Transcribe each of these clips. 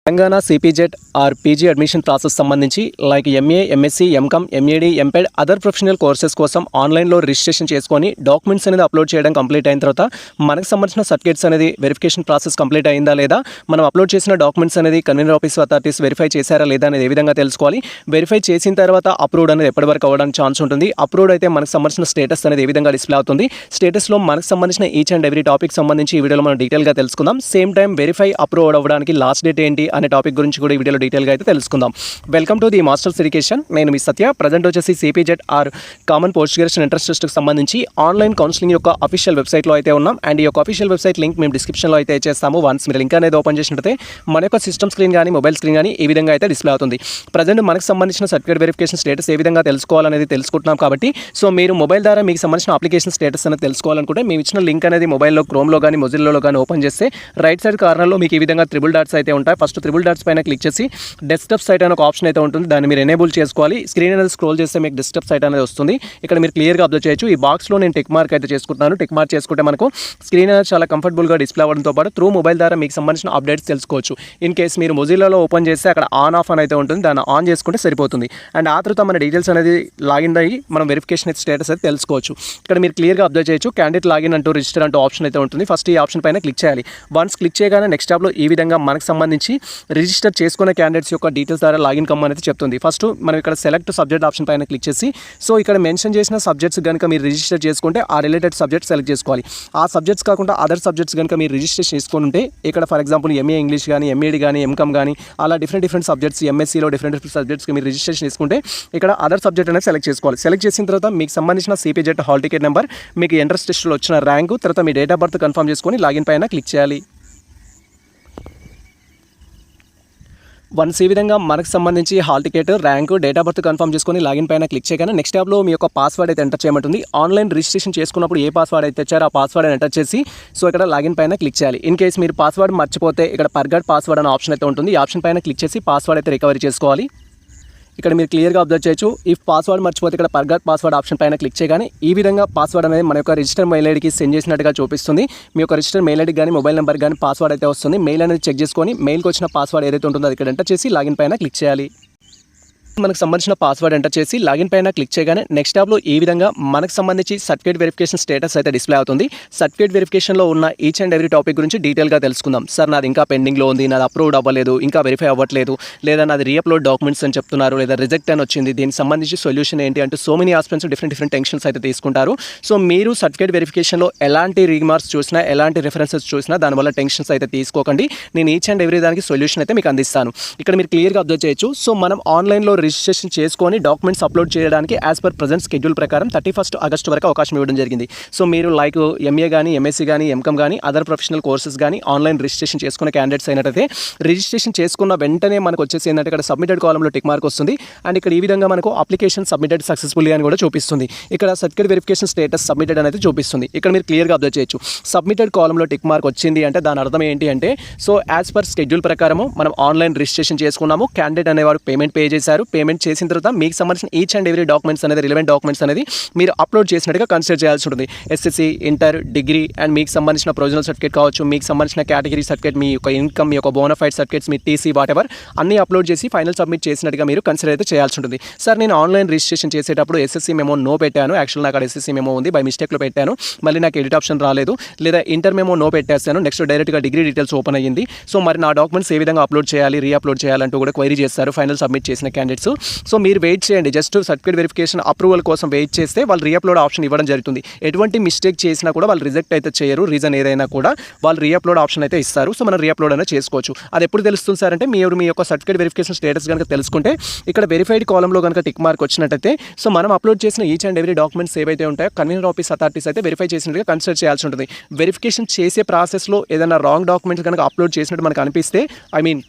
Telangana CPGET or PG admission process సంబంధించి like MA, MSc, MCom, MEd, MPEd other professional courses కోసం ఆన్లైన్లో registration చేసుకొని documents అనేది upload చేయడం కంప్లీట్ అయిన తర్వాత మనకు సంబంధించిన సర్టిఫికేట్స్ అనేది వెరిఫికేషన్ ప్రాసెస్ కంప్లీట్ అయిందా లేదా, మనం అప్లోడ్ చేసిన డాక్యుమెంట్స్ అనేది కన్వీనర్ ఆఫీస్ అథారిటీస్ వెరిఫై చేశారా లేదా అనేది ఏ విధంగా తెలుసుకోవాలి. వెరిఫై చేసిన తర్వాత అప్రూవ్డ్ అనేది ఎప్పటివరకు అవ్వడానికి ఛాన్స్ ఉంటుంది. అప్రూవ్డ్ అయితే మనకు సంబంధించిన స్టేటస్ అనేది ఏ విధంగా డిస్ప్లే అవుతుంది. స్టేటస్లో మనకు సంబంధించిన ఈచ్ అండ్ ఎవ్రీ టాపిక్ సంబంధించి ఈ వీడియోలో మనం డీటెయిల్గా తెలుసుకుందాం. సేమ్ టైం వెరిఫై అప్రూవ్ అవ్వడానికి లాస్ట్ డేట్ ఏంటి అనే టాపిక్ గురించి కూడా ఈ వీడియోలో డీటెయిల్గా అయితే తెలుసుకుందాం. Welcome to the masters education. నేను మీ సత్య. ప్రజెంట్ వచ్చేసి CPGET or common post graduation entrance టెస్ట్కి సంబంధించి ఆన్లైన్ కౌన్సిలింగ్ యొక్క అఫీషియల్ వెబ్సైట్లో అయితే ఉన్నాం. అండ్ ఈ యొక్క అఫీషియల్ వెబ్సైట్ లింక్ మేము డిస్క్రిప్షన్లో అయితే చేస్తాము. వన్స్ మీరు లింక్ అనేది ఓపెన్ చేసినట్లయితే మన యొక్క సిస్టమ్ స్క్రీన్ కానీ మొబైల్ స్క్రీన్ కానీ ఈ విధంగా అయితే డిస్ప్లే అవుతుంది. ప్రజెంట్ మనకు సంబంధించిన సర్టిఫికేట్ వెరిఫికేషన్ స్టేటస్ ఏ విధంగా తెలుసుకోవాలనేది తెలుసుకుంటున్నాం. కాబట్టి సో మీరు మొబైల్ ద్వారా మీకు సంబంధించిన అప్లికేషన్ స్టేటస్ అనేది తెలుసుకోవాలనుకుంటే మేము ఇచ్చిన లింక్ అనేది మొబైల్లో క్రోమ్లో కానీ మొజిల్లాలో కానీ ఓపెన్ చేస్తే రైట్ సైడ్ కార్నర్లో మీకు ఈ విధంగా త్రిబుల్ డాట్స్ అయితే ఉంటాయి. ఫస్ట్ త్రిబుల్ డాట్స్ పైన క్లిక్ చేసి డెస్క్టాప్ సైట్ అనే ఒక ఆప్షన్ అయితే ఉంటుంది. దాన్ని మీరు ఎనేబుల్ చేసుకోవాలి. స్క్రీన్ అనేది స్క్రోల్ చేస్తే మీకు డెస్క్టాప్ సైట్ అనేది వస్తుంది. ఇక్కడ మీరు క్లియర్గా అబ్జర్వ్ చేయొచ్చు. ఈ బాక్స్లో నేను టిక్ మార్క్ అయితే చేసుకుంటున్నాను. టిక్ మార్క్ చేసుకుంటే మనకు స్క్రీన్ అనేది చాలా కంఫర్టబుల్గా డిస్ప్లే అవ్వడంతో పాటు త్రూ మొబైల్ ద్వారా మీకు సంబంధించిన అప్డేట్స్ తెలుసుకోవచ్చు. ఇన్ కేస్ మీరు మొజిల్లాలో ఓపెన్ చేస్తే అక్కడ ఆన్ ఆఫ్ అని అయితే ఉంటుంది. దాన్ని ఆన్ చేసుకుంటే సరిపోతుంది. అండ్ ఆ తర్వాత మన డీటెయిల్స్ అనేది లాగిన్ అయ్యి మనం వెరిఫికేషన్ స్టేటస్ అయితే తెలుసుకోవచ్చు. ఇక్కడ మీరు క్లియర్గా అబ్జర్వ్ చేయొచ్చు. క్యాండిడేట్ లాగిన్ అంటూ రిజిస్టర్ అంటూ ఆప్షన్ అయితే ఉంటుంది. ఫస్ట్ ఈ ఆప్షన్ పైన క్లిక్ చేయాలి. వన్స్ క్లిక్ చేయగానే నెక్స్ట్ టాబ్లో ఈ విధంగా మనకు సంబంధించి రిజిస్టర్ చేసుకున్న క్యాండిడేట్స్ యొక్క డీటెయిల్స్ ద్వారా లాగిన్ కమ్మని అయితే చెప్తుంది. ఫస్ట్ మనం ఇక్కడ సెలెక్ట్ సబ్జెక్ట్ ఆప్షన్ పైన క్లిక్ చేసి సో ఇక్కడ మెన్షన్ చేసిన సబ్జెక్ట్స్ కనుక మీరు రిజిస్టర్ చేసుకుంటే ఆ రిలేటెడ్ సబ్జెక్ట్ సెలెక్ట్ చేసుకోవాలి. ఆ సబ్జెక్ట్స్ కాకుండా అదర్ సబ్జెక్ట్స్ కనుక మీరు రిజిస్టర్ చేసుకుంటే ఇక్కడ ఫర్ ఎగ్జాంపుల్ ఎంఏ ఇంగ్లీష్ కానీ, ఎంఏడి కానీ, ఎంకామ్ కానీ అలా డిఫరెంట్ సబ్జెక్ట్స్, ఎంఎస్సీలో డిఫరెంట్ సబ్జెక్ట్స్కి మీరు రిజిస్ట్రేషన్ చేసుకుంటే ఇక్కడ అదర్ సబ్జెక్ట్ అనేది సెలెక్ట్ చేసుకోవాలి. సెలెక్ట్ చేసిన తర్వాత మీకు సంబంధించిన సిపిజెట్ హాల్ టికెట్ నెంబర్, మీకు ఎంట్రన్స్ టెస్ట్లో వచ్చిన ర్యాంకు, తర్వాత మీ డేట్ ఆఫ్ బర్త్ కన్ఫర్మ్ చేసుకొని లాగిన్ పైన క్లిక్ చేయాలి. వన్స్ ఈ విధంగా మనకు సంబంధించి hall ticket, rank, date of birth confirm చేసుకొని లాగిన్ పైన క్లిక్ చేయగానే నెక్స్ట్ ట్యాబ్లో మీ యొక్క పాస్వర్డ్ అయితే ఎంటర్ చేయమంటుంది. ఆన్లైన్ రిజిస్ట్రేషన్ చేసుకున్నప్పుడు ఏ పాస్వర్డ్ అయితే ఇచ్చారో ఆ పాస్వర్డ్ ఎంటర్ చేసి సో ఇక్కడ లాగిన్ పైన క్లిక్ చేయాలి. ఇన్ కేస్ మీరు పాస్వర్డ్ మర్చిపోతే ఇక్కడ ఫర్గాట్ పాస్వర్డ్ అనే ఆప్షన్ అయితే ఉంటుంది. ఈ ఆప్షన్ పైన క్లిక్ చేసి పాస్వర్డ్ అయితే రికవరీ చేసుకోవాలి. ఇక్కడ మీరు క్లియర్గా అబ్జర్వ్ చేయొచ్చు. ఇఫ్ పాస్వర్డ్ మర్చిపోతే ఇక్కడ ఫర్గాట్ పాస్వర్డ్ ఆప్షన్ పైన క్లిక్ చేయగానే ఈ విధంగా పాస్వర్డ్ అనేది మన యొక్క రిజిస్టర్ మెయిల్ ఐడికి సెండ్ చేసినట్టుగా చూపిస్తుంది. మీ యొక్క రిజిస్టర్ మెయిల్ ఐడికి కానీ మొబైల్ నెంబర్ కానీ పాస్వర్డ్ అయితే వస్తుంది. మెయిల్ అనేది చెక్ చేసుకొని మెయిల్కి వచ్చిన పాస్వర్డ్ ఏదైతే ఉంటుందో అది ఇక్కడ ఎంటర్ చేసి లాగిన్ పైన క్లిక్ చేయాలి. మనకు సంబంధించిన పాస్వర్డ్ ఎంటర్ చేసి లాగిన్ పైన క్లిక్ చేయగానే నెక్స్ట్ ట్యాబ్లో ఈ విధంగా మనకు సంబంధించి సర్టిఫికేట్ వెరిఫికేషన్ స్టేటస్ అయితే డిస్ప్లే అవుతుంది. సర్టిఫికేట్ వెరిఫికేషన్లో ఉన్న ఈచ్ అండ్ ఎవ్రీ టాపిక్ గురించి డీటెయిల్గా తెలుసుకుందాం. సార్ నాది ఇంకా పెండింగ్లో ఉంది, నాది అప్రూవ్డ్ అవ్వలేదు, ఇంకా వెరిఫై అవ్వట్లేదు, లేదా నాది రీఅప్లోడ్ డాక్యుమెంట్స్ అని చెప్తున్నారు, లేదా రిజెక్ట్ అని వచ్చింది, దీనికి సంబంధించి సొల్యూషన్ ఏంటి అంటూ so many aspects different tensions అయితే తీసుకుంటారు. సో మీరు సర్టిఫికేట్ వెరిఫికేషన్లో ఎలాంటి రీమార్క్స్ చూసినా, ఎలాంటి రిఫరెన్సెస్ చూసినా దానివల్ల టెన్షన్స్ అయితే తీసుకోకండి. నేను ఈచ్ అండ్ ఎవ్రీ దానికి సొల్యూషన్ అయితే మీకు అందిస్తాను. ఇక్కడ మీరు క్లియర్గా అబ్జర్వ్ చేయొచ్చు. సో మనం ఆన్లైన్లో రిజిస్ట్రేషన్ చేసుకొని డాక్యుమెంట్స్ అప్లోడ్ చేయడానికి యాజ్ పర్ ప్రజెంట్ షెడ్యూల్ ప్రకారం 31 ఆగస్టు వరకు అవకాశం ఇవ్వడం జరిగింది. సో మీరు లైక్ ఎంఏ కానీ, ఎంఎస్సీ కానీ, ఎంకామ్ కానీ అదర్ ప్రొఫెషనల్ కోర్సెస్ కానీ ఆన్లైన్ రిజిస్ట్రేషన్ చేసుకునే క్యాండిడేట్స్ అయినట్టయితే రిజిస్ట్రేషన్ చేసుకున్న వెంటనే మనకు వచ్చేసి ఏంటంటే ఇక్కడ సబ్మిటెడ్ కాలంలో టిక్ మార్క్ వస్తుంది. అండ్ ఇక్కడ ఈ విధంగా మనకు అప్లికేషన్ సబ్మిటెడ్ సక్సెస్ఫుల్లీ అని కూడా చూపిస్తుంది. ఇక్కడ సర్టిఫికేట్ వెరిఫికేషన్ స్టేటస్ సబ్మిటెడ్ అనేది చూపిస్తుంది. ఇక్కడ మీరు క్లియర్గా అబ్జర్వ్ చేయొచ్చు. సబ్మిటెడ్ కాలంలో టిక్ మార్క్ వచ్చింది అంటే దాని అర్థం ఏంటి అంటే సో యాజ్ పర్ షెడ్యూల్ ప్రకారము మనం ఆన్లైన్ రిజిస్ట్రేషన్ చేసుకున్నాము. క్యాండిడేట్ అనేవారు పేమెంట్ పే చేశారు. పేమెంట్ చేసిన తర్వాత మీకు సంబంధించిన ఈచ్ అండ్ ఎవ్రీ డాక్యుమెంట్స్ అనేది రిలవెంట్ డాక్యుమెంట్స్ అనేది మీరు అప్లోడ్ చేసినట్టుగా కన్సిడర్ చేయాల్సి ఉంటుంది. ఎస్ఎస్సి, ఇంటర్, డిగ్రీ అండ్ మీకు సంబంధించిన ప్రొవిజనల్ సర్టిఫికేట్ కావచ్చు, మీకు సంబంధించిన కేటగిరీ సర్టిఫికేట్, మీ యొక్క ఇన్కమ్, మీ యొక్క బోనఫైడ్ సర్టిఫికేట్స్, మీ టీసీ వాట్ ఎవర్ అన్ని అప్లోడ్ చేసి ఫైనల్ సబ్మిట్ చేసినట్టుగా మీరు కన్సిడర్ అయితే చేయాల్సి ఉంటుంది. సార్ నేను ఆన్లైన్ రిజిస్ట్రేషన్ చేసేటప్పుడు ఎస్ఎస్సి మెమో నో పెట్టాను, యాక్చువల్ నాకు ఎస్ఎస్సి మెమో ఉంది, బై మిస్టేక్లో పెట్టాను, మళ్ళీ నాకు ఎడిట్ ఆప్షన్ రాలేదు, లేదా ఇంటర్ మెమో నో పెట్టేస్తాను, నెక్స్ట్ డైరెక్ట్గా డిగ్రీ డీటెయిల్స్ ఓపెన్ అయ్యింది. సో మరి నా డాక్యుమెంట్స్ ఏ విధంగా అప్లోడ్ చేయాలి, రీఅప్లోడ్ చేయాలంటూ కూడా క్వైరీ చేస్తారు ఫైనల్ సబ్మిట్ చేసిన క్యాండిడేట్స్. సో మీరు వెయిట్ చేయండి. జస్ట్ సర్టిఫికేట్ వెరిఫికేషన్ అప్రూవల్ కోసం వెయిట్ చేస్తే వాళ్ళు రీఅప్లోడ్ ఆప్షన్ ఇవ్వడం జరుగుతుంది. ఎటువంటి మిస్టేక్ చేసినా కూడా వాళ్ళు రిజెక్ట్ అయితే చేయరు. రీజన్ ఏదైనా కూడా వాళ్ళు రీఅప్లోడ్ ఆప్షన్ అయితే ఇస్తారు. సో మనం రీఅప్లోడ్ అనేది చేసుకోవచ్చు. అది ఎప్పుడు తెలుస్తుంది సార్ అంటే మీరు మీ యొక్క సర్టిఫికేట్ వెరిఫికేషన్ స్టేటస్ కనుక తెలుసుకుంటే ఇక్కడ వెరిఫైడ్ కాలంలో కనుక టిక్ మార్క్ వచ్చినట్టయితే సో మనం అప్లోడ్ చేసిన ఈచ్ అండ్ ఎవ్రీ డాక్యుమెంట్స్ ఏవైతే ఉంటాయో కన్వీనర్ ఆఫీస్ అథారిటీస్ అయితే వెరిఫై చేసినట్టుగా కన్సిడర్ చేయాల్సి ఉంటుంది. వెరిఫికేషన్ చేసే ప్రాసెస్లో ఏదైనా రాంగ్ డాక్యుమెంట్స్ కనుక అప్లోడ్ చేసినట్టు మనకు అనిపిస్తే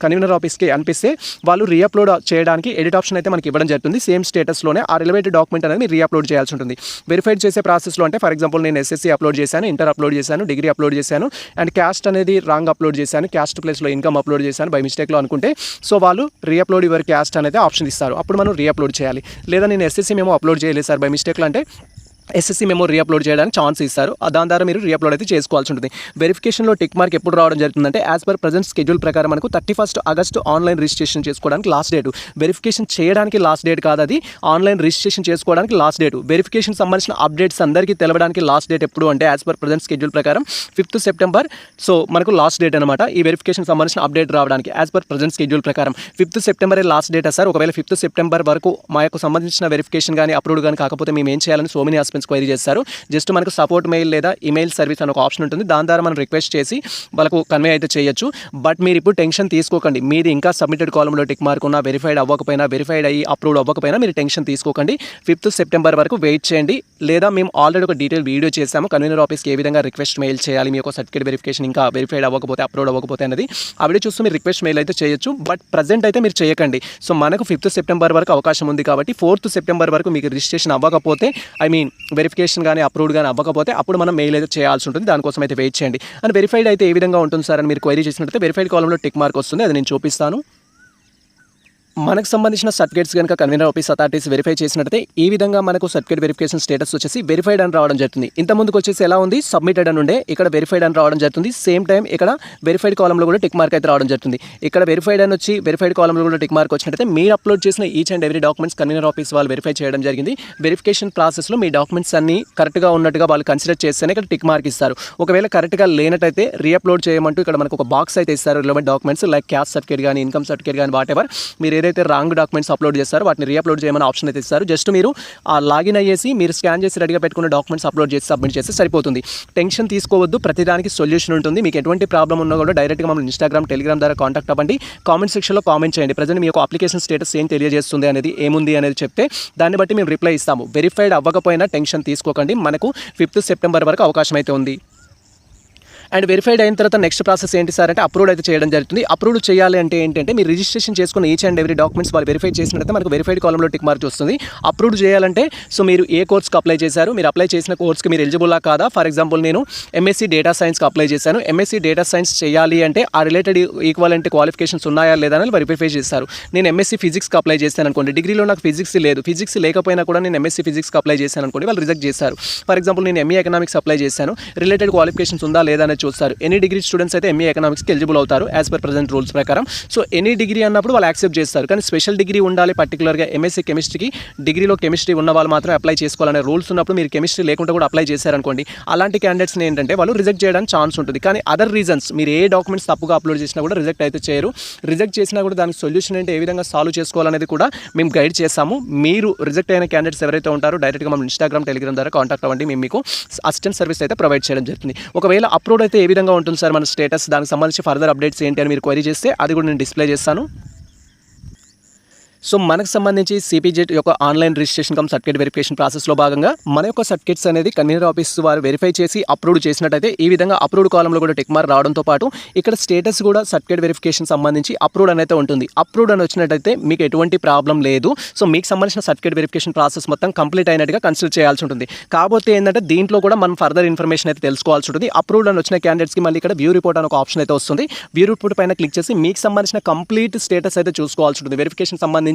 కన్వీనర్ ఆఫీస్కి అనిపిస్తే వాళ్ళు రీఅప్లోడ్ చేయడానికి ఎడిట్ ఆప్షన్ అయితే మనకి ఇవ్వడం జరుగుతుంది. సేమ్ స్టేటస్లోనే ఆ రిలేటెడ్ డాక్యుమెంట్ అనేది మీరు రీఅప్లోడ్ చేయాల్సి ఉంటుంది. వెరిఫైడ్ చేసే ప్రాసెస్లో అంటే ఫర్ ఎగ్జాంపుల్ నేను ఎస్ఎస్సీ అప్లోడ్ చేశాను, ఇంటర్ అప్లోడ్ చేశాను, డిగ్రీ అప్లోడ్ చేశాను అండ్ క్యాస్ట్ అనేది రాంగ్ అప్లోడ్ చేశాను, క్యాస్ట్ ప్లేస్లో ఇన్కమ్ అప్లోడ్ చేశాను బై మిస్టేక్లో అనుకుంటే సో వాళ్ళు రీఅప్లోడ్ యువర్ క్యాస్ట్ అనేది ఆప్షన్ ఇస్తారు. అప్పుడు మనం రీఅప్లోడ్ చేయాలి. లేదా నేను ఎస్ఎస్సీ మేము అప్లోడ్ చేయలేదు సార్ బై మిస్టేక్లో అంటే ఎస్ఎస్సీ మెమో రీఅప్లోడ్ చేయడానికి ఛాన్స్ ఇస్తారు. దాని ద్వారా మీరు రీఅప్లోడ్ అయితే చేసుకోవాల్సి ఉంటుంది. వెరిఫికేషన్లో టిక్ మార్క్ ఎప్పుడు రావడం జరుగుతుందంటే యాజ్ పర్ ప్రజెంట్ స్కెడ్యూల్ ప్రకారం మనకు 31 ఆగస్టు ఆన్లైన్ రిజిస్ట్రేషన్ చేసుకోవడానికి లాస్ట్ డేట్. వెరిఫికేషన్ చేయడానికి లాస్ట్ డేట్ కాదు, అది ఆన్లైన్ రిజిస్ట్రేషన్ చేసుకోవడానికి లాస్ట్ డేట్. వెరిఫికేషన్ సంబంధించిన అప్డేట్స్ అందరికీ తెలవడానికి లాస్ట్ డేట్ ఎప్పుడు అంటే యాజ్ పర్ ప్రజెంట్ స్కెడ్యూల్ ప్రకారం 5th సెప్టెంబర్. సో మనకు లాస్ట్ డేట్ అనమాట ఈ వెరిఫికేషన్ సంబంధించిన అప్డేట్ రావడానికి యాజ్ పర్ ప్రజెంట్ స్కెడ్యూల్ ప్రకారం 5th September last date sir. ఒకవేళ 5th సెప్టెంబర్ వరకు మా యొక్క సంబంధించిన వెరిఫికేషన్ కానీ అప్రూవ్ కానీ కాకపోతే మేము ఏం చేయాలని సో మెనీ ఆస్పెక్ట్స్ క్వైరీ చేస్తారు. జస్ట్ మనకు సపోర్ట్ మెయిల్ లేదా ఈమెయిల్ సర్వీస్ అని ఒక ఆప్షన్ ఉంటుంది. దాని ద్వారా మనం రిక్వెస్ట్ చేసి వాళ్ళకు కన్వే అయితే చేయొచ్చు. బట్ మీరు ఇప్పుడు టెన్షన్ తీసుకోకండి. మీది ఇంకా సబ్మిటెడ్ కాలంలో టిక్ మార్క్ ఉన్నా, వెరిఫైడ్ అవ్వకపోయినా, వెరిఫైడ్ అయ్యి అప్రూవ్డ్ అవ్వకపోయినా మీరు టెన్షన్ తీసుకోకండి. 5th సెప్టెంబర్ వరకు వెయిట్ చేయండి. లేదా మేము ఆల్రెడీ ఒక డీటెయిల్ వీడియో చేసాము కన్వీనర్ ఆఫీస్కి ఏ విధంగా రిక్వెస్ట్ మెయిల్ చేయాలి, మీ యొక్క సర్టిఫికేట్ వెరిఫికేషన్ ఇంకా వెరిఫైడ్ అవ్వకపోతే, అప్రూవ్డ్ అవ్వకపోతే అనేది ఆ వీడియో చూస్తూ మీరు రిక్వెస్ట్ మెయిల్ అయితే చేయొచ్చు. బట్ ప్రజెంట్ అయితే మీరు చేయకండి. సో మనకు 5th సెప్టెంబర్ వరకు అవకాశం ఉంది కాబట్టి 4th సెప్టెంబర్ వరకు మీకు రిజిస్ట్రేషన్ అవ్వకపోతే, ఐ మీన్ వెరిఫికేషన్ కానీ అప్రూవ్డ్ కానీ అవ్వకపోతే అప్పుడు మనం మెయిల్ అయితే చేయాల్సి ఉంటుంది. దానికోసం అయితే వెయిట్ చేయండి. అండ్ వెరిఫైడ్ అయితే ఏ విధంగా ఉంటుంది సార్ అని మీరు క్వైరీ చేసినట్లయితే వెరిఫైడ్ కాలంలో టిక్ మార్క్ వస్తుంది. అది నేను చూపిస్తాను. మనకు సంబంధించిన సర్టిఫికేట్స్ కనుక కన్వీనర్ ఆఫీస్ అథారిటీస్ వెరిఫై చేసినట్లయితే ఈ విధంగా మనకు సర్టిఫికేట్ వెరిఫికేషన్ స్టేటస్ వచ్చేసి వెరిఫైడ్ అని రావడం జరుగుతుంది. ఇంత ముందుకు వచ్చేసి ఎలా ఉంది, సబ్మిటెడ్ అని ఉండే, ఇక్కడ వెరిఫైడ్ అని రావడం జరుగుతుంది. సేమ్ టైం ఇక్కడ వెరిఫైడ్ కాలంలో కూడా టిక్ మార్క్ అయితే రావడం జరుగుతుంది. ఇక్కడ వెరిఫైడ్ అని వచ్చి వెరిఫైడ్ కాలంలో కూడా టిక్ మార్క్ వచ్చినట్లయితే మీరు అప్లోడ్ చేసిన each and every documents convener office వాళ్ళు వెరిఫై చేయడం జరిగింది. వెరిఫికేషన్ ప్రాసెస్లో మీ డాక్యుమెంట్స్ అన్ని కరెక్ట్గా ఉన్నట్టుగా వాళ్ళు కన్సిడర్ చేస్తేనే ఇక్కడ టిక్ మార్క్ ఇస్తారు. ఒకవేళ కరెక్ట్గా లేనట్టయితే రీఅప్లోడ్ చేయమంటూ ఇక్కడ మనకు ఒక బాక్స్ అయితే ఇస్తారు. Relevant documents like caste certificate కానీ, ఇన్కమ్ సర్టిఫికేట్ కానీ, వాట్ ఎవర్ మీరు ఏదైతే రాంగ్ డాక్యుమెంట్స్ అప్లోడ్ చేస్తారు వాటిని రీఅప్లోడ్ చేయమని ఆప్షన్ అయితే ఇస్తారు. జస్ట్ మీరు ఆ లాగిన్ అయ్యేసి మీరు స్కాన్ చేసి రెడీగా పెట్టుకున్న డాక్యుమెంట్స్ అప్లోడ్ చేసి సబ్మిట్ చేస్తే సరిపోతుంది. టెన్షన్ తీసుకోవద్దు, ప్రతిదానికి సొల్యూషన్ ఉంటుంది. మీకు ఎటువంటి ప్రాబ్లం ఉన్నా కూడా డైరెక్ట్గా మమ్మల్ని ఇన్స్టాగ్రామ్, టెలిగ్రామ్ ద్వారా కాంటాక్ట్ అవ్వండి. కామెంట్ సెక్షన్లో కామెంట్ చేయండి. ప్రజెంట్ మీ యొక్క అప్లికేషన్ స్టేటస్ ఏం తెలియజేస్తుంది అనేది, ఏముంది అనేది చెప్తే దాన్ని బట్టి మేము రిప్లై ఇస్తాము. వెరిఫైడ్ అవ్వకపోయినా టెన్షన్ తీసుకోకండి. మనకు 5th సెప్టెంబర్ వరకు అవకాశం అయితే ఉంది. అండ్ వెరిఫైడ్ అయిన తర్వాత నెక్స్ట్ ప్రాసెస్ ఏంటి సార్ అంటే అప్రూవ్ అయితే చేయడం జరుగుతుంది. అప్రూవ్ చేయాలి అంటే ఏంటంటే మీరు రిజిస్ట్రేషన్ చేసుకున్న ఈచ్ అండ్ ఎవ్రీ డాక్యుమెంట్స్ వాళ్ళు వెరిఫై చేసినట్లయితే మనకు వెరిఫైడ్ కాలంలో టిక్ మార్క్ వస్తుంది. అప్రూవ్ చేయాలంటే సో మీరు ఏ కోర్స్కి అప్లై చేశారు, మీరు అప్లై చేసిన కోర్స్కి మీరు ఎలిజిబుల్లా కాదా. ఫర్ ఎగ్జాంపుల్ నేను ఎంఎస్సీ డేటా సైన్స్కి అప్లై చేశాను. ఎంఎస్సీ డేటా సైన్స్ చేయాలి అంటే ఆ రిలేటెడ్ ఈక్వలెంట్ క్వాలిఫికేషన్స్ ఉన్నాయా లేదా అని వెరిఫై చేస్తారు. నేను ఎంఎస్సీ ఫిజిక్స్కి అప్లై చేశాను అనుకోండి, డిగ్రీలో నాకు ఫిజిక్స్ లేదు, ఫిజిక్స్ లేకపోయినా కూడా నేను ఎంఎస్సీ ఫిజిక్స్కి అప్లై చేశాను అనుకోండి, వాళ్ళు రిజెక్ట్ చేశారు. ఫర్ ఎగ్జాంపుల్ నేను ఎంఈ ఎకనామిక్స్ అప్లై చేశాను, రిలేటెడ్ క్వాలిఫికేషన్స్ ఉందా లేదా అనేది చూస్తారు. ఎనీ డిగ్రీ స్టూడెంట్స్ అయితే ఎంఈ ఎకనామిక్స్కి ఎలిజిబుల్ అవుతారు యాజ్ పర్ ప్రజెంట్ రూల్స్ ప్రకారం. సో ఎనీ డిగ్రీ అన్నప్పుడు వాళ్ళు యాక్సెప్ట్ చేస్తారు. కానీ స్పెషల్ డిగ్రీ ఉండాలి, పర్టికులర్గా ఎంఎస్సీ కెమిస్ట్రీకి డిగ్రీలో కెమిస్ట్రీ ఉన్న వాళ్ళు మాత్రం అప్లై చేసుకోవాలనే రూల్స్ ఉన్నప్పుడు మీరు కెమిస్ట్రీ లేకుండా కూడా అప్లై చేశారనుకోండి, అలాంటి క్యాండిడేట్స్ని ఏంటంటే వాళ్ళు రిజెక్ట్ చేయడానికి ఛాన్స్ ఉంటుంది. కానీ అదర్ రీజన్స్ మీరు ఏ డాక్యుమెంట్స్ తప్పుగా అప్లోడ్ చేసినా కూడా రిజెక్ట్ అయితే చేయరు. రిజెక్ట్ చేసినా కూడా దానికి సొల్యూషన్ అంటే ఏ విధంగా సాల్వ్ చేసుకోవాలనేది కూడా మేము గైడ్ చేస్తాము. మీరు రిజెక్ట్ అయిన క్యాండిడేట్స్ ఎవరైతే ఉంటారో డైరెక్ట్గా మనం ఇన్స్టాగ్రామ్, టెలిగ్రామ్ ద్వారా కాంటాక్ట్ అవ్వండి. మేము మీకు అసిస్టెంట్ సర్వీస్ అయితే ప్రొవైడ్ చేయడం జరుగుతుంది. ఒకవేళ అప్లోడ్ అయితే ఏ విధంగా ఉంటుంది సార్ మన స్టేటస్, దానికి సంబంధించి ఫర్దర్ అప్డేట్స్ ఏంటి అని మీరు క్వైరీ చేస్తే అది కూడా నేను డిస్ప్లే చేస్తాను. సో మనకు సంబంధించి సిపిజెట్ యొక్క online registration come certificate verification ప్రాసెస్లో భాగంగా మన యొక్క సర్టిఫికేట్స్ అనేది కన్వీనర్ ఆఫీస్ వారు వెరిఫై చేసి అప్రూవ్ చేసినట్టయితే ఈ విధంగా అప్రూవ్డ్ కాలంలో కూడా టిక్ మార్క్ రావడంతో పాటు ఇక్కడ స్టేటస్ కూడా సర్టిఫికేట్ వెరిఫికేషన్ సంబంధించి అప్రూవ్డ్ అనేది ఉంటుంది. అప్రూవ్డ్ అని వచ్చినట్టయితే మీకు ఎటువంటి ప్రాబ్లం లేదు. సో మీకు సంబంధించిన సర్టిఫికేట్ వెరిఫికేషన్ ప్రాసెస్ మొత్తం కంప్లీట్ అయినట్టుగా కన్సిడర్ చేయాల్సి ఉంటుంది. కాకపోతే ఏంటంటే దీంట్లో కూడా మనం ఫర్దర్ ఇన్ఫర్మేషన్ అయితే తెలుసుకోవాల్సి ఉంటుంది. అప్రూవ్డ్ అని వచ్చిన క్యాండిడేట్స్కి మళ్ళీ ఇక్కడ వ్యూ రిపోర్ట్ అని ఒక ఆప్షన్ అయితే వస్తుంది. వ్యూ రిపోర్ట్ పైన క్లిక్ చేసి మీకు సంబంధించిన కంప్లీట్ స్టేటస్ అయితే చూసుకోవాల్సి ఉంటుంది. వెరిఫికేషన్ సంబంధించి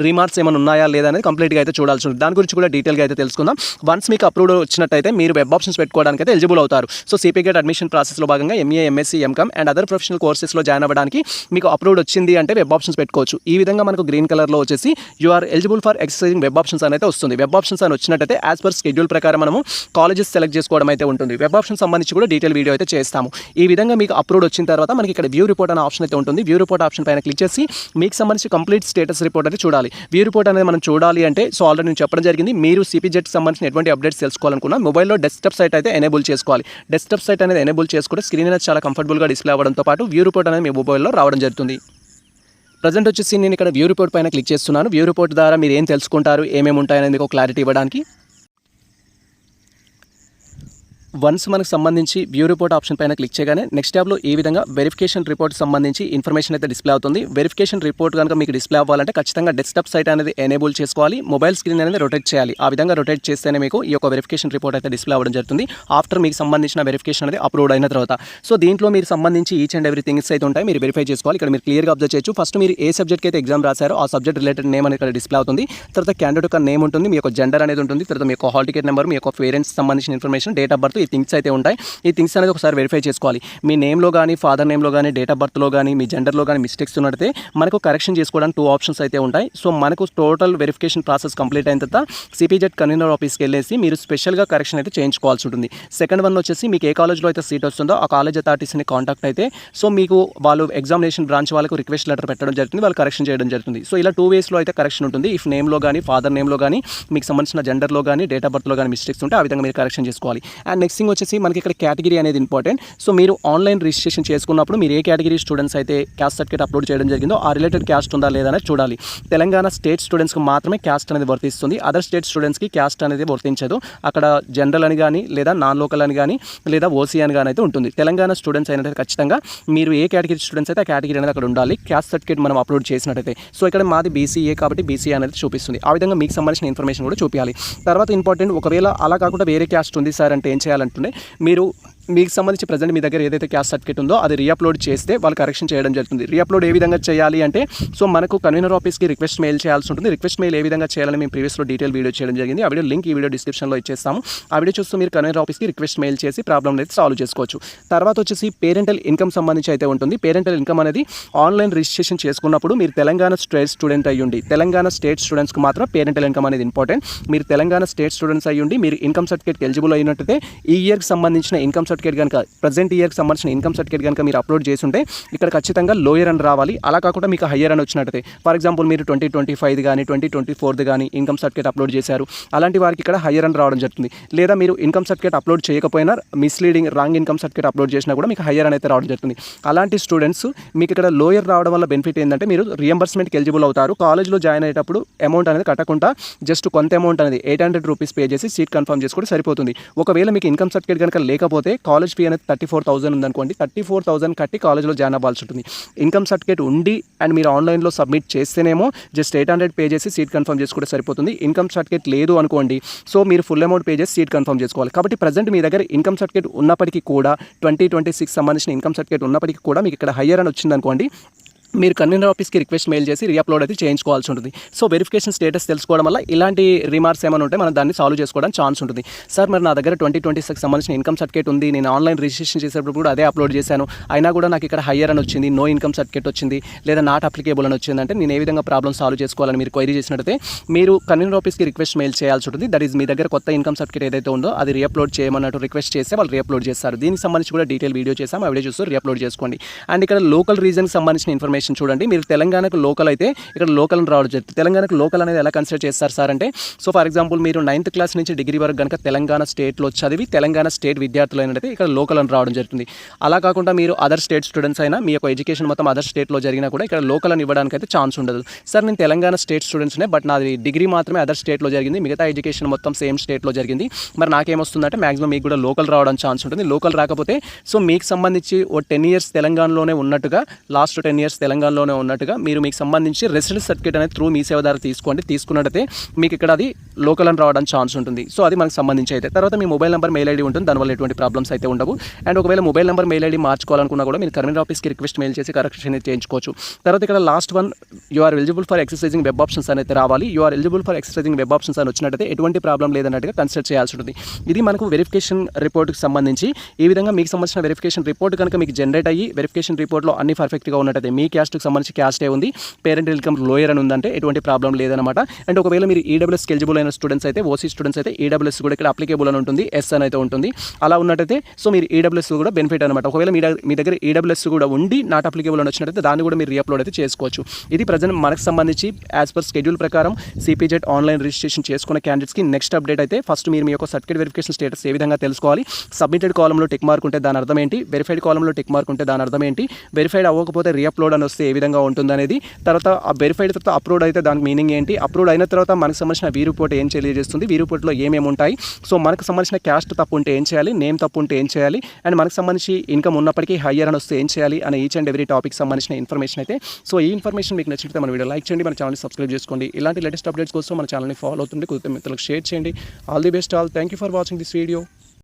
రిమార్క్స్ ఏమైనా ఉన్నాయా లేదా అనేది కంప్లీట్గా అయితే చూడాల్సి ఉంటుంది. దాని గురించి కూడా డీటెయిల్గా అయితే తెలుసుకుందాం. వన్స్ మీకు అప్రూవ్డ్ వచ్చినట్టయితే మీరు వెబ్ ఆప్షన్స్ పెట్టుకోవడానికి అయితే ఎలిజిబుల్ అవుతారు. సో సిపిగేట్ అడ్మిషన్ ప్రాసెస్లో భాగంగా MA, MSc, MCom and other professional కోర్సెస్లో జాయిన్ అవ్వడానికి మీకు అప్రూవ్డ్ వచ్చింది అంటే వెబ్ ఆప్షన్స్ పెట్టుకోవచ్చు. ఈ విధంగా మనకు గ్రీన్ కలర్లో వచ్చేసి you are eligible for exercising web options అనేది వస్తుంది. వెబ్ ఆప్షన్స్ అని వచ్చినట్టయితే యాజ్ పర్ షెడ్యూల్ ప్రకారం మనము కాలేజెస్ సెలెక్ట్ చేసుకోవడం అయితే ఉంటుంది. వెబ్ ఆప్షన్ సంబంధించి కూడా డీటెయిల్ వీడియో అయితే చేస్తాము. ఈ విధంగా మీకు అప్రూవ్డ్ వచ్చిన తర్వాత మనకి ఇక్కడ వ్యూ రిపోర్ట్ అనే ఆప్షన్ అయితే ఉంటుంది. వ్యూ రిపోర్ట్ ఆప్షన్ పైన క్లిక్ చేసి మీకు సంబంధించి కంప్లీట్ స్టేటస్ రిపోర్ట్ అయితే చూడాలి. వ్యూ రిపోర్ట్ అనేది మనం చూడాలి అంటే సో ఆల్రెడీ నేను చెప్పడం జరిగింది. మీరు సిపిజెట్ సంబంధించిన ఎటువంటి అప్డేట్స్ తెలుసుకోవాలనుకున్నా మొబైల్లో డెస్క్టాప్ సైట్ అయితే ఎనేబుల్ చేసుకోవాలి. డెస్క్టాప్ సైట్ అనేది ఎనేబుల్ చేసుకుంటే స్క్రీన్ అనేది చాలా కంఫర్టబుల్గా డిస్ప్లే అవ్వడంతో పాటు వ్యూ రిపోర్ట్ అనేది మీ మొబైల్లో రావడం జరుగుతుంది. ప్రజెంట్ వచ్చేసి నేను ఇక్కడ వ్యూ రిపోర్ట్ పైన క్లిక్ చేస్తున్నాను. వ్యూ రిపోర్ట్ ద్వారా మీరు ఏం తెలుసుకుంటారు, ఏమేమి ఉంటాయనేది మీకు క్లారిటీ ఇవ్వడానికి. వన్స్ మనకు సంబంధించి వ్యూ రిపోర్ట్ ఆప్షన్ పైన క్లిక్ చేయగానే నెక్స్ట్ ట్యాబ్లో ఈ విధంగా వెరిఫికేషన్ రిపోర్ట్ సంబంధించి ఇన్ఫర్మేషన్ అయితే డిస్ప్లే అవుతుంది. వెరిఫికేషన్ రిపోర్ట్ కనుక మీకు డిస్ప్లే అవ్వాలంటే ఖచ్చితంగా డెస్క్టాప్ సైట్ అనేది ఎనేబుల్ చేసుకోవాలి, మొబైల్ స్క్రీన్ అనేది రొటేట్ చేయాలి. ఆ విధంగా రొటేట్ చేస్తేనే మీకు ఈ యొక్క వెరిఫికేషన్ రిపోర్ట్ అయితే డిస్ప్లే అవ్వడం జరుగుతుంది ఆఫ్టర్ మీకు సంబంధించిన వెరిఫికేషన్ అనేది అప్లోడ్ అయిన తర్వాత. సో దీంట్లో మీరు సంబంధించి ఈచ్ అండ్ ఎవ్రీ థింగ్స్ అయితే ఉంటాయి, మీరు వెరిఫై చేసుకోవాలి. ఇక్కడ మీరు క్లియర్గా అబ్జర్వ్ చేయొచ్చు. ఫస్ట్ మీరు ఏ సబ్జెక్ట్కి అయితే ఎగ్జామ్ రాశారో ఆ సబ్జెక్ట్ రిలేటెడ్ నేమ్ అనేది ఇక్కడ డిస్ప్లే అవుతుంది. తర్వాత క్యాండిడేట్ యొక్క నేమ్ ఉంటుంది, మీ యొక్క జెండర్ అనేది ఉంటుంది, తర్వాత మీ యొక్క హాల్ టికెట్ నెంబర్, మీ యొక్క పేరెంట్స్ సంబంధించిన ఇన్ఫర్మేషన్, డేట్ ఆఫ్ బర్త్, ఈ థింగ్స్ అయితే ఉంటాయి. ఈ థింగ్స్ అనేది ఒకసారి వెరిఫై చేసుకోవాలి. మీ నేమ్లో కానీ ఫాదర్ నేమ్లో కానీ డేట్ ఆఫ్ బర్త్లో కానీ మీ జెండర్లో కానీ మిస్టేక్స్ ఉన్నట్టయితే మనకు కరెక్షన్ చేసుకోవడానికి 2 ఆప్షన్స్ అయితే ఉంటాయి. సో మనకు టోటల్ వెరిఫికేషన్ ప్రాసెస్ కంప్లీట్ అయిన తర్వాత సిపిజెడ్ కన్వీనర్ ఆఫీస్కి వెళ్ళేసి మీరు స్పెషల్గా కరెక్షన్ అయితే చేయించుకోవాల్సి ఉంటుంది. సెకండ్ వన్ వచ్చేసి మీకు ఏ కాలేజ్లో అయితే సీట్ వస్తుందో ఆ కాలేజ్ అథారిటీస్ని కాంటాక్ట్ అయితే సో మీకు వాళ్ళు ఎగ్జామినేషన్ బ్రాంచ్ వాళ్ళకు రిక్వెస్ట్ లెటర్ పెట్టడం జరుగుతుంది, వాళ్ళు కరెక్షన్ చేయడం జరుగుతుంది. సో ఇలా 2 వేస్లో అయితే కరెక్షన్ ఉంటుంది. ఇఫ్ నేమ్లో కానీ ఫాదర్ నేమ్లో కానీ మీకు సంబంధించిన జెండర్లో కానీ డేట్ ఆఫ్ బర్త్లో కానీ మిస్టేక్స్ ఉంటే ఆ విధంగా మీరు కరెక్షన్ చేసుకోవాలి. అండ్ నెక్స్ట్ థింగ్ వచ్చేసి మనకి ఇక్కడ కేటగిరీ అనేది ఇంపార్టెంట్. సో మీరు ఆన్లైన్ రిజిస్ట్రేషన్ చేసుకున్నప్పుడు మీరు ఏ కేటగిరీ స్టూడెంట్స్ అయితే క్యాస్ట్ సర్టిఫికేట్ అప్లోడ్ చేయడం జరిగిందో ఆ రిలేటెడ్ క్యాస్ట్ ఉందా లేదా అనేది చూడాలి. తెలంగాణ స్టేట్ స్టూడెంట్స్కి మాత్రమే క్యాస్ట్ అనేది వర్తిస్తుంది, అదర్ స్టేట్ స్టూడెంట్స్కి క్యాస్ట్ అనేది వర్తించదు. అక్కడ జనరల్ అని కానీ లేదా నాన్ లోకల్ అని కానీ లేదా ఓసీ అని కానీ అయితే ఉంటుంది. తెలంగాణ స్టూడెంట్స్ అయినట్టు ఖచ్చితంగా మీరు ఏ కేటగిరీ స్టూడెంట్స్ అయితే ఆ కేటగిరీ అనేది అక్కడ ఉండాలి క్యాస్ట్ సర్టిఫికేట్ మనం అప్లోడ్ చేసినట్టయితే. సో ఇక్కడ మాది బీసీఏ కాబట్టి బీసీఏ అనేది చూపిస్తుంది. ఆ విధంగా మీకు సంబంధించిన ఇన్ఫర్మేషన్ కూడా చూపించాలి. తర్వాత ఇంపార్టెంట్, ఒకవేళ అలా కాకుండా వేరే క్యాస్ట్ ఉంది సార్ అంటే ఏం చేయాలంటే మీరు మీకు సంబంధించి ప్రజెంట్ మీ దగ్గర ఏదైతే క్యాస్ట్ సర్టిఫికేట్ ఉందో అది రీఅప్లోడ్ చేస్తే వాళ్ళు కరెక్షన్ చేయడం జరుగుతుంది. రీఅప్లోడ్ ఏ విధంగా చేయాలి అంటే సో మనకు కన్వీనర్ ఆఫీస్కి రిక్వెస్ట్ మెయిల్ చేయాల్సి ఉంటుంది. రిక్వెస్ట్ మెయిల్ ఏ విధంగా చేయాలని మేము ప్రీవియస్లో డీటెయిల్ వీడియో చేయడం జరిగింది. ఆ వీడియో లింక్ ఈ వీడియో డిస్క్రిప్షన్లో ఇచ్చేస్తాము. ఆ వీడియో చూస్తూ మీరు కన్వీనర్ ఆఫీస్కి రిక్వెస్ట్ మెయిల్ చేసి ప్రాబ్లమ్ అయితే సాల్వ్ చేసుకోవచ్చు. తర్వాత వచ్చేసి పేరెంటల్ ఇన్కమ్ సంబంధించి అయితే ఉంటుంది. పేరెంటల్ ఇన్కమ్ అనేది ఆన్లైన్ రిజిస్ట్రేషన్ చేసుకున్నప్పుడు మీరు తెలంగాణ స్టేట్ స్టూడెంట్ అయ్యుండి, తెలంగాణ స్టేట్ స్టూడెంట్స్కి మాత్రం పేరెంటల్ ఇన్కమ్ అనేది ఇంపార్టెంట్. మీరు తెలంగాణ స్టేట్ స్టూడెంట్స్ అయ్యుండి మీరు ఇన్కమ్ సర్టిఫికేట్ ఎలిజిబుల్ అయినట్టయితే ఈ ఇయర్కి సంబంధించిన ఇన్కమ్ సర్టిఫికేట్ కనుక ప్రజెంట్ ఇయర్కి సంబంధించిన ఇన్కమ్ సర్టిఫికేట్ కనుక మీరు అప్లోడ్ చేసి ఉంటే ఇక్కడ ఖచ్చితంగా లోయర్ అని రావాలి. అలా కాకుండా మీకు హయ్యర్ అని వచ్చినట్టయితే ఫర్ ఎగ్జాంపుల్ మీరు 2025 కానీ 2024 కానీ ఇన్కమ్ సర్టిఫికేట్ అప్లోడ్ చేశారు, అలాంటి వారికి ఇక్కడ హయ్యర్ అని రావడం జరుగుతుంది. లేదా మీరు ఇన్కమ్ సర్టిఫికేట్ అప్లోడ్ చేయకపోయినా misleading wrong income certificate upload చేసినా కూడా మీకు హయ్యర్ అనేది రావడం జరుగుతుంది. అలాంటి స్టూడెంట్స్ మీకు ఇక్కడ లోయర్ రావడం వల్ల బెనిఫిట్ ఏంటంటే మీరు రియంబర్స్మెంట్కి ఎలిజిబుల్ అవుతారు. కాలేజ్లో జాయిన్ అయ్యేటప్పుడు అమౌంట్ అనేది కట్టకుండా జస్ట్ కొంత అమౌంట్ అనేది 800 రూపీస్ పే చేసి సీట్ కన్ఫర్మ్ చేసుకుంటే సరిపోతుంది. ఒకవేళ మీకు ఇన్కమ్ సర్టిఫికేట్ కనుక లేకపోతే కాలేజ్ ఫీ అనేది 34,000 ఉందనుకోండి, 34,000 కట్టి కాలేజ్లో జాయిన్ అవ్వాల్సి ఉంటుంది. ఇన్కమ్ సర్టిఫికేట్ ఉండి అండ్ మీరు ఆన్లైన్లో సబ్మిట్ చేస్తేనేమో జస్ట్ 800 పే చేసి సీట్ కన్ఫర్మ్ చేసుకుంటే సరిపోతుంది. ఇన్కమ్ సర్టిఫికేట్ లేదు అనుకోండి, సో మీరు ఫుల్ అమౌంట్ పే చేసి సీట్ కన్ఫర్మ్ చేసుకోవాలి. కాబట్టి ప్రజెంట్ మీ దగ్గర ఇన్కమ్ సర్టిఫికేట్ ఉన్నప్పటికీ కూడా 2026 సంబంధించిన ఇన్కమ్ సర్టిఫికేట్ ఉన్నప్పటికీ కూడా మీకు ఇక్కడ హయ్యర్ అని వచ్చిందనుకోండి, మీరు కన్వీనర్ ఆఫీస్కి రిక్వెస్ట్ మెయిల్ చేసి రీఅప్లోడ్ అయితే చేయించుకోవాల్సి ఉంటుంది. సో వెరిఫికేషన్ స్టేటస్ తెలుసుకోవడం వల్ల ఇలాంటి రిమార్క్స్ ఏమైనా ఉంటే మనం దాన్ని సాల్వ్ చేసుకోవడానికి ఛాన్స్ ఉంటుంది. సార్ మరి నా దగ్గర 2026 సంబంధించిన ఇన్కమ్ సర్టిఫికేట్ ఉంది, నేను ఆన్లైన్ రిజిస్ట్రేషన్ చేసేటప్పుడు కూడా అదే అప్లోడ్ చేశాను, అయినా కూడా నాకు ఇక్కడ హయ్యర్ అని వచ్చింది, నో ఇన్కమ్ సర్టిఫికేట్ వచ్చింది, లేదా నాట్ అప్లికేబుల్ అని వచ్చింది అంటే నేను ఏ విధంగా ప్రాబ్లమ్ సాల్వ్ చేసుకోవాలని మీరు క్వైరీ చేసినట్టయితే మీరు కన్వీనర్ ఆఫీస్కి రిక్వెస్ట్ మెయిల్ చేయాల్సి ఉంటుంది. దట్ ఈస్ మీ దగ్గర కొత్త ఇన్కమ్ సర్టిఫికేట్ ఏదైతే ఉందో అది రీఅప్లోడ్ చేయమన్నట్టు రిక్వెస్ట్ చేస్తే వాళ్ళు రీఅప్లోడ్ చేస్తారు. దీనికి సంబంధించి కూడా డీటెయిల్ వీడియో చేసాము, ఆ వీడియో చూస్తూ రీఅప్లోడ్ చేసుకోండి. అండ్ ఇక్కడ లోకల్ రీజన్కి సంబంధించిన ఇన్ఫర్మేషన్ చూడండి. మీరు తెలంగాణకు లోకల్ అయితే ఇక్కడ లోకల్ రావడం జరుగుతుంది. తెలంగాణకు లోకల్ అనేది ఎలా కన్సిడర్ చేస్తారు సార్ అంటే సో ఫర్ ఎగ్జాంపుల్ మీరు 9th క్లాస్ నుంచి డిగ్రీ వరకు కనుక తెలంగాణ స్టేట్లో చదివి తెలంగాణ స్టేట్ విద్యార్థులు అయినట్టయితే ఇక్కడ లోకల్ అని రావడం జరుగుతుంది. అలా కాకుండా మీరు అదర్ స్టేట్ స్టూడెంట్స్ అయినా మీ యొక్క ఎడ్యుకేషన్ మొత్తం అదర్ స్టేట్లో జరిగినా కూడా ఇక్కడ లోకల్ అని ఇవ్వడానికి అయితే ఛాన్స్ ఉండదు. సార్ నేను తెలంగాణ స్టేట్ స్టూడెంట్స్నే బట్ నాది డిగ్రీ మాత్రమే అదర్ స్టేట్లో జరిగింది, మిగతా ఎడ్యుకేషన్ మొత్తం సేమ్ స్టేట్లో జరిగింది, మరి నాకేమొస్తుందంటే మాక్సిమం మీకు కూడా లోకల్ రావడానికి ఛాన్స్ ఉంటుంది. లోకల్ రాకపోతే సో మీకు సంబంధించి ఓ 10 years తెలంగాణలోనే ఉన్నట్టుగా, లాస్ట్ 10 years తెలంగాణలోనే ఉన్నట్టుగా మీకు సంబంధించి రెసిడెన్స్ సర్టిఫికేట్ అనేది త్రూ మీ సేవ ద్వారా తీసుకోండి. తీసుకున్నట్టయితే మీకు ఇక్కడ అది లోకల్ అని రావడానికి ఛాన్స్ ఉంటుంది. సో అది మనకు సంబంధించి అయితే తర్వాత మీ మొబైల్ నెంబర్ మెయిల్ ఐడి ఉంటుంది, దానివల్ల ఎటువంటి ప్రాబ్లమ్స్ అయితే ఉండవు. అండ్ ఒకవేళ మొబైల్ నెంబర్ మెయిల్ ఐడి మార్చుకోవాలనుకున్నా కూడా మీరు కన్వీనర్ ఆఫీస్కి రిక్వెస్ట్ మెయిల్ చేసి కరెక్షన్ అయితే చేయించుకోవచ్చు. తర్వాత ఇక్కడ last one you are eligible for exercising web options అనేది రావాలి. You are eligible for exercising web options అని వచ్చినట్టయితే ఎటువంటి ప్రాబ్లం లేదన్నట్టుగా కన్సిడర్ చేయాల్సి ఉంటుంది. ఇది మనకు వెరిఫికేషన్ రిపోర్ట్కి సంబంధించి ఈ విధంగా మీకు సంబంధించిన వెరిఫికేషన్ రిపోర్ట్ కనుక మీకు జనరేట్ అయ్యి వెరిఫికేషన్ రిపోర్ట్లో అన్ని పర్ఫెక్ట్గా ఉన్నట్టయితే మీ క్యాస్ట్కి సంబంధించి క్యాస్టే ఉంది, పేరెంట్ ఇన్కమ్ లోయర్ అని ఉందంటే ఎటువంటి ప్రాబ్లం లేదనమాట. అండ్ ఒకవేళ మీరు ఈడబ్ల్యూఎస్కి ఎలిజిబుల్ అయిన స్టూడెంట్స్ అయితే ఓసీ స్టూడెంట్స్ అయితే ఈడబ్ల్యూఎస్ కూడా ఇక్కడ అప్లికేబుల్ అని ఉంటుంది, ఎస్ అని అయితే ఉంటుంది. అలా ఉన్నట్టయితే సో మీరు ఈడబ్ల్యూఎస్ కూడా బెనిఫిట్ అనమాట. ఒకవేళ మీ దగ్గర ఈడబ్ల్యూఎస్ కూడా ఉండి నాట్ అప్లికేబుల్ అని వచ్చినట్టయితే దాన్ని కూడా మీరు రీఅప్లోడ్ అయితే చేసుకోవచ్చు. ఇది ప్రజెంట్ మనకు సంబంధించి యాజ్ పర్ షెడ్యూల్ ప్రకారం సిపిజెడ్ ఆన్లైన్ రిజిస్ట్రేషన్ చేసుకున్న క్యాండిడేట్స్కి నెక్స్ట్ అప్డేట్ అయితే ఫస్ట్ మీరు మీ యొక్క సర్టిఫికేట్ వెరిఫికేషన్ స్టేటస్ ఏ విధంగా తెలుసుకోవాలి, సబ్మిటెడ్ కాలంలో టిక్ మార్క్ ఉంటే దాని అర్థం ఏంటి, వెరిఫైడ్ కాలంలో టిక్ మార్క్ ఉంటే దాని అర్థం ఏంటి, వెరిఫైడ్ అవ్వకపోతే రీఅప్లోడ్ అని వస్తే ఏ విధంగా ఉంటుంది అనేది, తర్వాత ఆ వెరిఫైడ్ తర్వాత అప్రూవ్డ్ అయితే దానికి మీనింగ్ ఏంటి, అప్రూవ్డ్ అయిన తర్వాత మనకు సంబంధించిన వీ రిపోర్ట్ ఏం తెలియజేస్తుంది, వీ రిపోర్ట్లో ఏమేమి ఉంటాయి, సో మనకు సంబంధించిన క్యాస్ట్ తప్పు ఉంటే ఏం చేయాలి, నేమ్ తప్పు ఉంటే ఏం చేయాలి, అండ్ మనకు సంబంధించి ఇన్కమ్ ఉన్నప్పటికీ హయ్యర్ అని వస్తే ఏం చేయాలి అనే ఈచ్ అండ్ ఎవ్రీ టాపిక్ సంబంధించిన ఇన్ఫర్మేషన్ అయితే. సో ఈ ఇన్ఫర్మేషన్ మీకు నచ్చితే మన వీడియో లైక్ చేయండి, మన ఛానల్ని సబ్స్క్రైబ్ చేసుకోండి. ఇలాంటి లేటెస్ట్ అప్డేట్స్ కోసం మన ఛానల్ని ఫాలో అవుతుంది, కుదిరితే మిత్రులకు షేర్ చేయండి. All the best all. Thank you for watching this video.